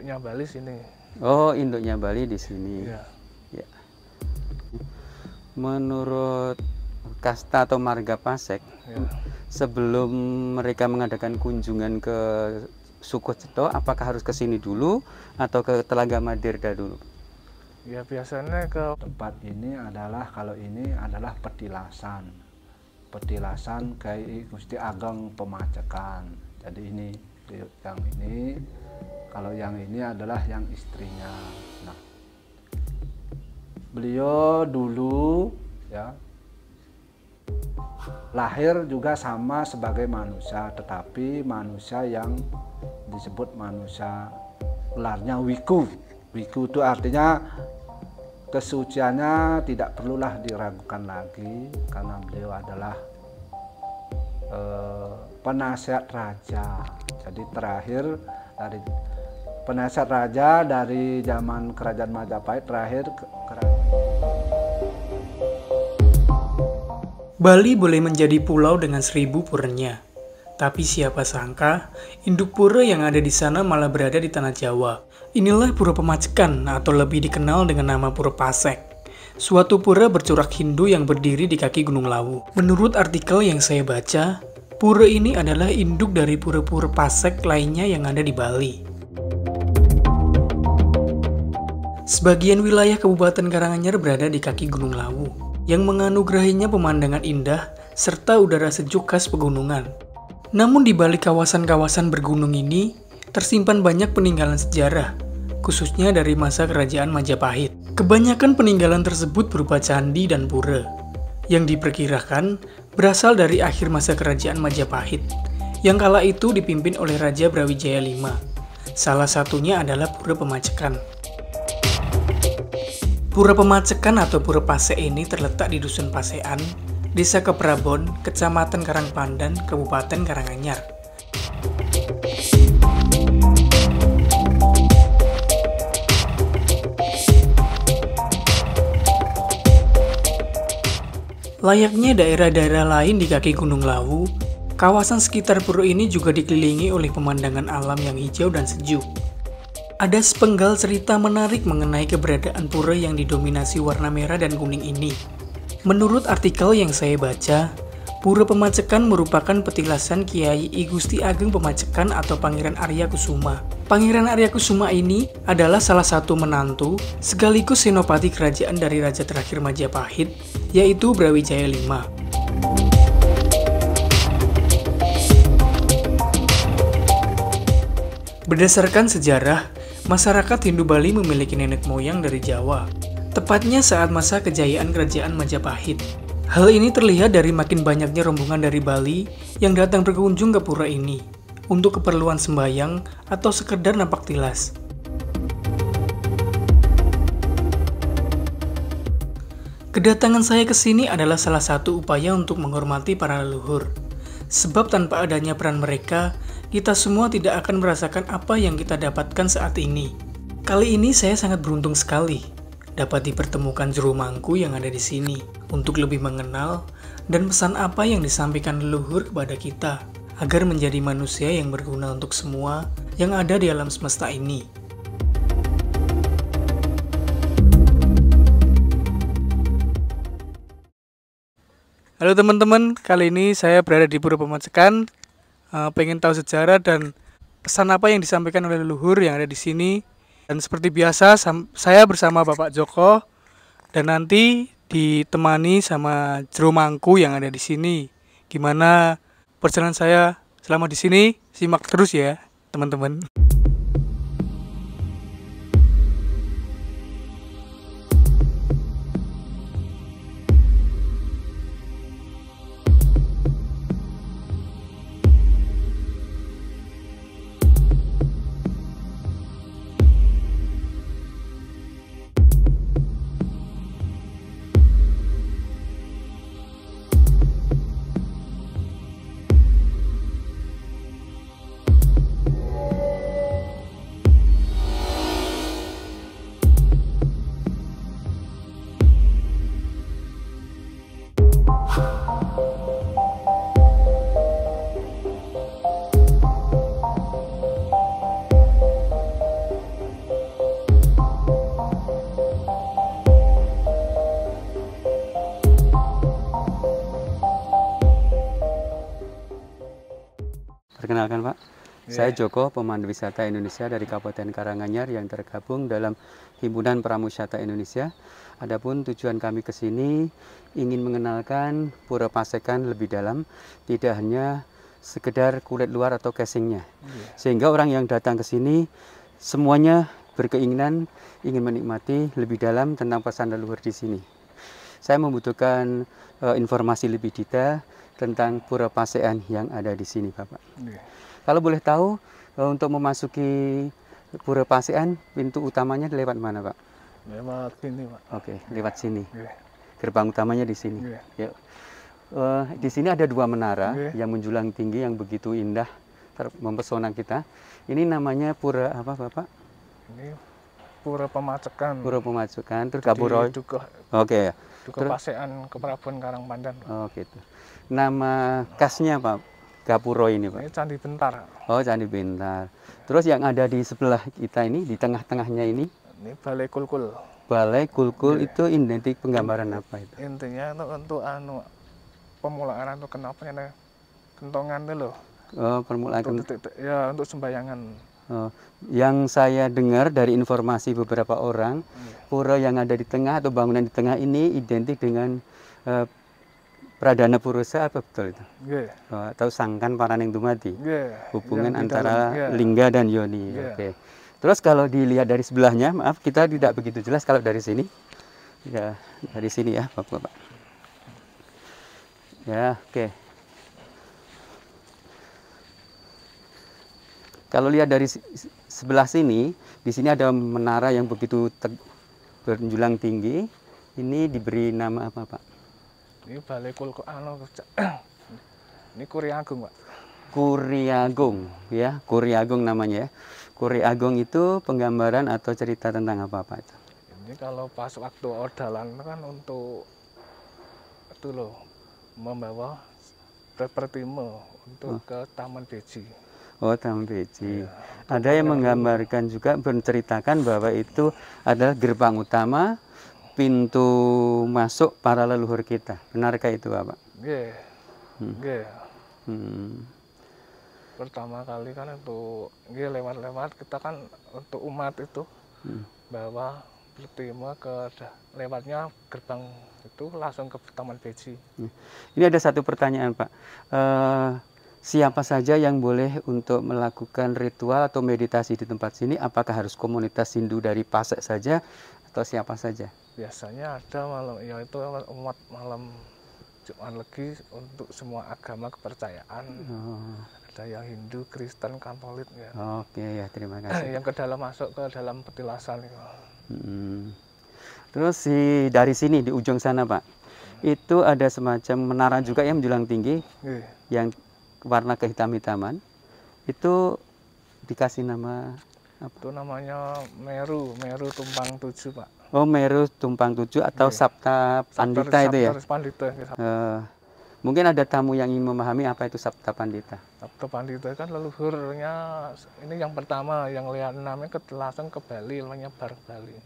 induknya Bali sini. Oh, induknya Bali di sini. Ya. Ya. Menurut kasta atau marga Pasek, Ya. sebelum mereka mengadakan kunjungan ke Suku Ceto, apakah harus ke sini dulu atau ke Telaga Madirda dulu? Ya biasanya ke Tempat ini adalah, kalau ini adalah petilasan. Petilasan Kyai Gusti Ageng Pemacekan. Jadi ini yang ini, kalau yang ini adalah yang istrinya. Nah, beliau dulu ya lahir juga sama sebagai manusia, tetapi manusia yang disebut manusia gelarnya Wiku. Wiku itu artinya kesuciannya tidak perlulah diragukan lagi, karena beliau adalah penasihat raja. Jadi terakhir dari penasihat raja dari zaman kerajaan Majapahit terakhir Bali boleh menjadi pulau dengan 1000 puranya. Tapi siapa sangka, induk pura yang ada di sana malah berada di tanah Jawa. Inilah Pura Pemacekan atau lebih dikenal dengan nama Pura Pasek. Suatu pura bercorak Hindu yang berdiri di kaki Gunung Lawu. Menurut artikel yang saya baca, pura ini adalah induk dari pura-pura Pasek lainnya yang ada di Bali. Sebagian wilayah Kabupaten Karanganyar berada di kaki Gunung Lawu, yang menganugerahinya pemandangan indah serta udara sejuk khas pegunungan. Namun di balik kawasan-kawasan bergunung ini, tersimpan banyak peninggalan sejarah, khususnya dari masa kerajaan Majapahit. Kebanyakan peninggalan tersebut berupa candi dan pura, yang diperkirakan berasal dari akhir masa kerajaan Majapahit, yang kala itu dipimpin oleh Raja Brawijaya V. Salah satunya adalah Pura Pemacekan. Pura Pemacekan atau Pura Pasek ini terletak di Dusun Pasean, Desa Keprabon, Kecamatan Karangpandan, Kabupaten Karanganyar. Layaknya daerah-daerah lain di kaki Gunung Lawu, kawasan sekitar pura ini juga dikelilingi oleh pemandangan alam yang hijau dan sejuk. Ada sepenggal cerita menarik mengenai keberadaan pura yang didominasi warna merah dan kuning ini. Menurut artikel yang saya baca, Pura Pemacekan merupakan petilasan Kiai I Gusti Ageng Pemacekan atau Pangeran Arya Kusuma. Pangeran Arya Kusuma ini adalah salah satu menantu sekaligus senopati kerajaan dari raja terakhir Majapahit, yaitu Brawijaya V. Berdasarkan sejarah, masyarakat Hindu Bali memiliki nenek moyang dari Jawa, tepatnya saat masa kejayaan kerajaan Majapahit. Hal ini terlihat dari makin banyaknya rombongan dari Bali yang datang berkunjung ke pura ini untuk keperluan sembahyang atau sekedar nampak tilas. Kedatangan saya ke sini adalah salah satu upaya untuk menghormati para leluhur. Sebab tanpa adanya peran mereka, kita semua tidak akan merasakan apa yang kita dapatkan saat ini. Kali ini saya sangat beruntung sekali dapat dipertemukan juru mangku yang ada di sini untuk lebih mengenal dan pesan apa yang disampaikan leluhur kepada kita agar menjadi manusia yang berguna untuk semua yang ada di alam semesta ini. Halo teman-teman, kali ini saya berada di Pura Pemacekan. Pengen tahu sejarah dan pesan apa yang disampaikan oleh leluhur yang ada di sini. Dan seperti biasa, saya bersama Bapak Joko dan nanti ditemani sama juru mangku yang ada di sini. Gimana perjalanan saya selama di sini? Simak terus ya, teman-teman. Perkenalkan Pak, saya Joko, pemandu wisata Indonesia dari Kabupaten Karanganyar yang tergabung dalam Himpunan Pramuwisata Indonesia. Adapun tujuan kami ke sini ingin mengenalkan Pura Pasekan lebih dalam, tidak hanya sekedar kulit luar atau casingnya. Sehingga orang yang datang ke sini semuanya berkeinginan ingin menikmati lebih dalam tentang pesan leluhur di sini. Saya membutuhkan informasi lebih detail tentang Pura Pasekan yang ada di sini, Bapak. Kalau boleh tahu, untuk memasuki Pura Pasekan, pintu utamanya lewat mana, Pak? Lewat sini, Pak. Oke, lewat sini. Nggih. Gerbang utamanya di sini. Nggih. Ya. Di sini ada dua menara Nggih. yang menjulang tinggi yang begitu indah, mempesona kita. Ini namanya Pura apa, Bapak? Ini Pura Pemacekan. Pura Pemacekan, terus Di Gapuro. Dukuh Oke ya. Pasekan Kepelabuhan Karangpandan. Oh gitu. Nama khasnya Pak Gapuro ini Pak? Ini Candi Bentar. Oh Candi Bentar. Terus yang ada di sebelah kita ini, di tengah-tengahnya ini? Ini Balai Kulkul. Balai Kulkul itu identik penggambaran apa itu? Intinya itu untuk pemulaan untuk kenapa ya kentongan itu loh. Oh permulaan. Ya untuk sembayangan. Oh, yang saya dengar dari informasi beberapa orang, pura yang ada di tengah atau bangunan di tengah ini identik dengan Pradana Purusa, apa betul itu? Atau Sangkan Paraning Dumadi. Hubungan antara lingga dan yoni. Oke. Terus kalau dilihat dari sebelahnya, maaf kita tidak begitu jelas kalau dari sini. Ya, dari sini ya, Bapak. Ya, oke. Kalau lihat dari sebelah sini, di sini ada menara yang begitu berjulang tinggi. Ini diberi nama apa, Pak? Ini Balai Kulkul ini Kuriagung, Pak. Kuriagung, ya, Kuriagung namanya ya. Kuriagung itu penggambaran atau cerita tentang apa, Pak? Itu? Ini kalau pas waktu ordalan kan untuk itu loh, membawa Pertime untuk ke Taman Beji. Oh, Taman Beji. Ada yang menggambarkan juga menceritakan bahwa itu adalah gerbang utama, pintu masuk para leluhur kita. Benarkah itu, Bapak? Nggih. Pertama kali kan itu lewat-lewat kita kan untuk umat itu bawa Pertime ke lewatnya gerbang itu langsung ke Taman Beji. Ini ada satu pertanyaan, Pak. Siapa saja yang boleh untuk melakukan ritual atau meditasi di tempat sini? Apakah harus komunitas Hindu dari Pasek saja atau siapa saja? Biasanya ada malam, ya itu umat malam Jumat Legi untuk semua agama kepercayaan. Ada yang Hindu, Kristen, Katolik ya. Oke ya, terima kasih. Yang ke dalam masuk ke dalam petilasan itu. Terus dari sini di ujung sana, Pak, itu ada semacam menara juga yang menjulang tinggi, yang warna kehitam-hitaman. Itu dikasih nama apa? Itu namanya Meru Tumpang 7, Pak. Oh, Meru Tumpang 7 atau Sabta Pandita itu ya? Pandita. Mungkin ada tamu yang ingin memahami apa itu Sabta Pandita. Sabta Pandita kan leluhurnya, ini yang pertama yang lihat namanya langsung ke Bali, namanya Bar Bali.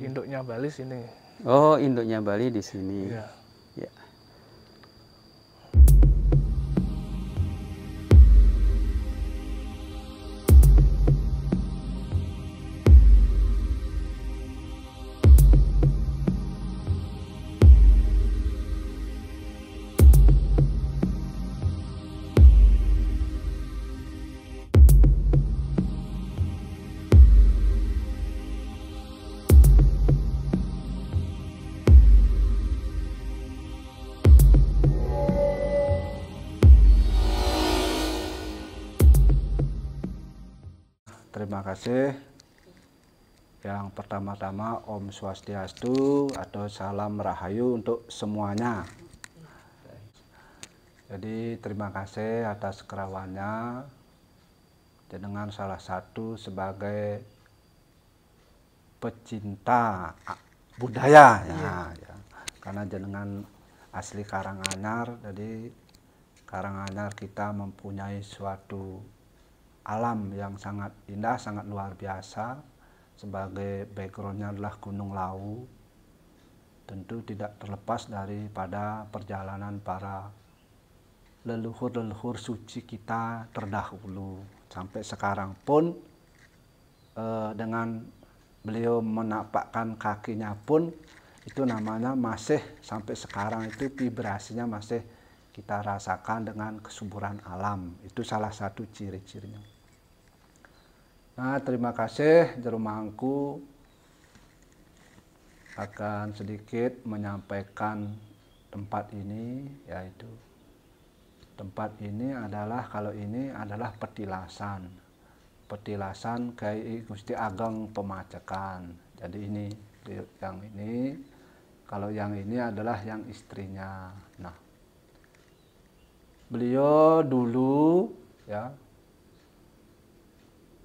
Induknya Bali sini. Oh, induknya Bali di sini. Iya. Ya. Terima kasih. Yang pertama-tama Om Swastiastu atau salam rahayu untuk semuanya. Jadi terima kasih atas kerawannya dengan salah satu sebagai pecinta budaya ya. Karena jenengan asli Karanganyar, jadi Karanganyar kita mempunyai suatu alam yang sangat indah, sangat luar biasa. Sebagai backgroundnya adalah Gunung Lawu, tentu tidak terlepas daripada perjalanan para leluhur-leluhur suci kita terdahulu. Sampai sekarang pun dengan beliau menapakkan kakinya pun itu namanya masih sampai sekarang itu vibrasinya masih kita rasakan dengan kesuburan alam. Itu salah satu ciri-cirinya. Nah, terima kasih Jero Mangku akan sedikit menyampaikan tempat ini, yaitu tempat ini adalah, kalau ini adalah petilasan Kyai Gusti Ageng Pemacekan. Jadi ini yang ini, kalau yang ini adalah yang istrinya. Nah, beliau dulu ya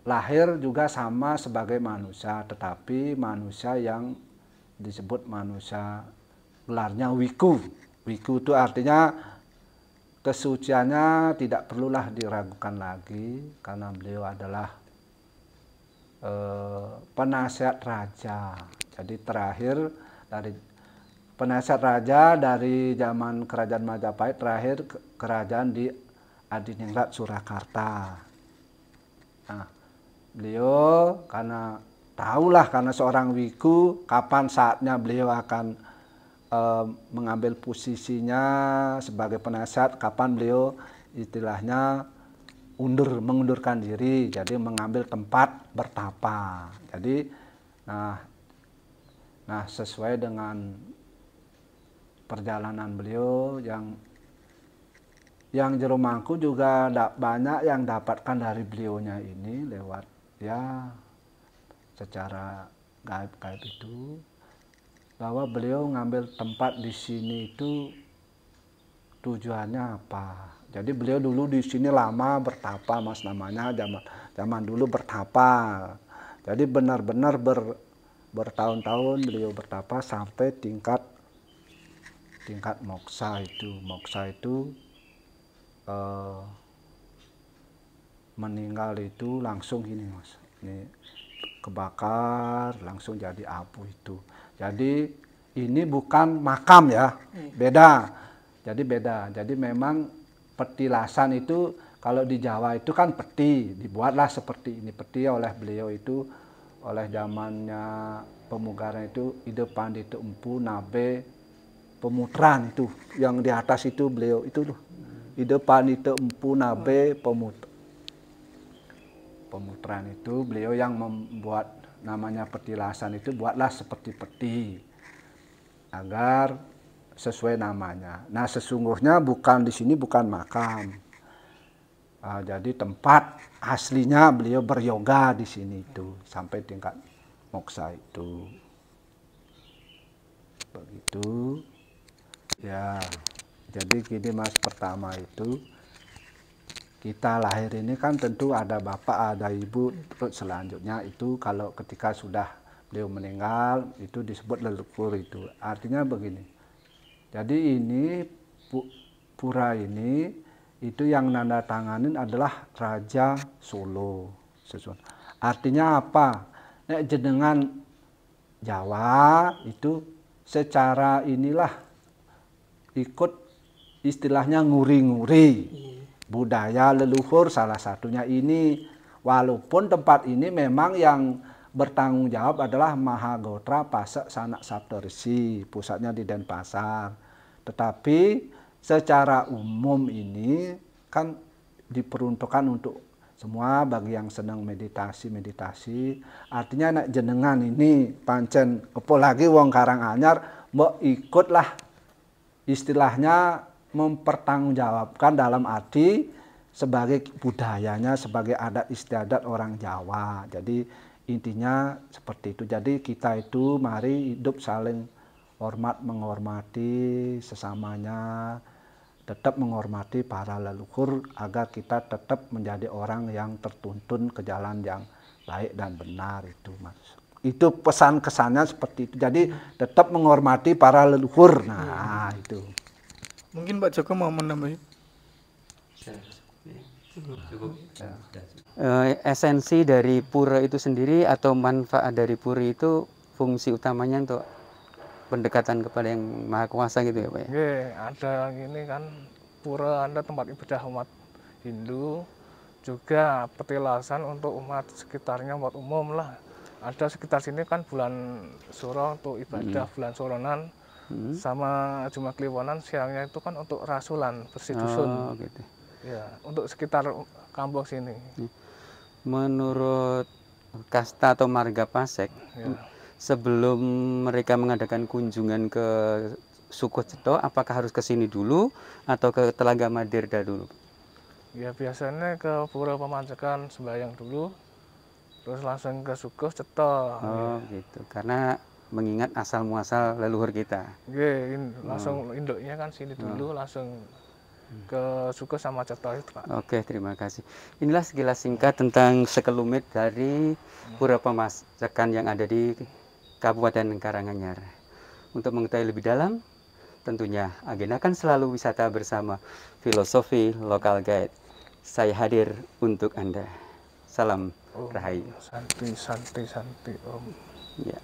lahir juga sama sebagai manusia, tetapi manusia yang disebut manusia gelarnya Wiku. Wiku itu artinya kesuciannya tidak perlulah diragukan lagi, karena beliau adalah penasihat raja. Jadi terakhir dari penasihat raja dari zaman kerajaan Majapahit, terakhir kerajaan di Adiningrat Surakarta. Nah, beliau karena tahulah, karena seorang Wiku, kapan saatnya beliau akan mengambil posisinya sebagai penasihat, kapan beliau istilahnya mengundurkan diri, jadi mengambil tempat bertapa. Jadi nah sesuai dengan perjalanan beliau yang Jero Mangku juga banyak yang dapatkan dari beliaunya ini lewat ya secara gaib-gaib itu, bahwa beliau ngambil tempat di sini itu tujuannya apa. Jadi beliau dulu di sini lama bertapa, Mas, namanya zaman dulu bertapa. Jadi benar-benar bertahun-tahun beliau bertapa sampai tingkat moksa itu. Moksa itu meninggal itu langsung ini, Mas. Ini kebakar langsung jadi abu itu. Jadi ini bukan makam ya, beda. Jadi beda. Jadi memang petilasan itu kalau di Jawa itu kan peti, dibuatlah seperti ini peti oleh beliau itu, oleh zamannya pemugaran itu Ide Pandita Empu Nabe Pemutran itu, yang di atas itu beliau itu tuh Ide Pandita Empu Nabe Pemutran itu beliau yang membuat namanya petilasan itu, buatlah seperti peti agar sesuai namanya. Nah, sesungguhnya bukan di sini bukan makam. Jadi tempat aslinya beliau beryoga di sini itu sampai tingkat moksa itu. Begitu. Ya. Jadi gini, Mas, pertama itu kita lahir ini kan tentu ada bapak, ada ibu, terus selanjutnya itu kalau ketika sudah beliau meninggal itu disebut leluhur itu. Artinya begini. Jadi ini pura ini itu yang nanda tanganin adalah Raja Solo. Artinya apa? Nek jenengan Jawa itu secara inilah ikut istilahnya nguri-nguri budaya leluhur, salah satunya ini. Walaupun tempat ini memang yang bertanggung jawab adalah Mahagotra Pasek Sanak Saptarsi, pusatnya di Denpasar. Tetapi secara umum ini kan diperuntukkan untuk semua bagi yang senang meditasi. Artinya nek jenengan ini pancen apalagi wong Karanganyar mbok ikutlah istilahnya mempertanggungjawabkan dalam arti sebagai budayanya, sebagai adat istiadat orang Jawa. Jadi intinya seperti itu. Jadi kita itu mari hidup saling hormat menghormati sesamanya, tetap menghormati para leluhur agar kita tetap menjadi orang yang tertuntun ke jalan yang baik dan benar itu, Mas. Itu pesan kesannya seperti itu. Jadi tetap menghormati para leluhur. Nah, itu. Mungkin Pak Joko mau menambah. Esensi dari pura itu sendiri atau manfaat dari pura itu fungsi utamanya untuk pendekatan kepada yang Maha Kuasa gitu ya, Pak ya? Nggih, ada yang ini kan pura Anda tempat ibadah umat Hindu, juga petilasan untuk umat sekitarnya, buat umum lah. Ada sekitar sini kan bulan Suro untuk ibadah, bulan Soronan, sama Jumat Kliwonan siangnya itu kan untuk rasulan, bersih dusun. Gitu. Ya, untuk sekitar kampung sini. Menurut kasta atau marga Pasek, Ya. sebelum mereka mengadakan kunjungan ke Suku Ceto, apakah harus ke sini dulu atau ke Telaga Madirda dulu? Ya biasanya ke Pura Pemancekan sembahyang dulu, terus langsung ke Suku Ceto. Oh gitu, karena mengingat asal muasal leluhur kita. Langsung induknya kan sini dulu, langsung ke Suku sama Ceto itu, Pak. Oke, terima kasih. Inilah sekilas singkat tentang sekelumit dari Pura Pemancekan yang ada di Kabupaten Karanganyar. Untuk mengetahui lebih dalam, tentunya agendakan selalu wisata bersama Filosofi Lokal Guide. Saya hadir untuk Anda. Salam Rahayu. Santi, Santi, Santi, Om. Ya.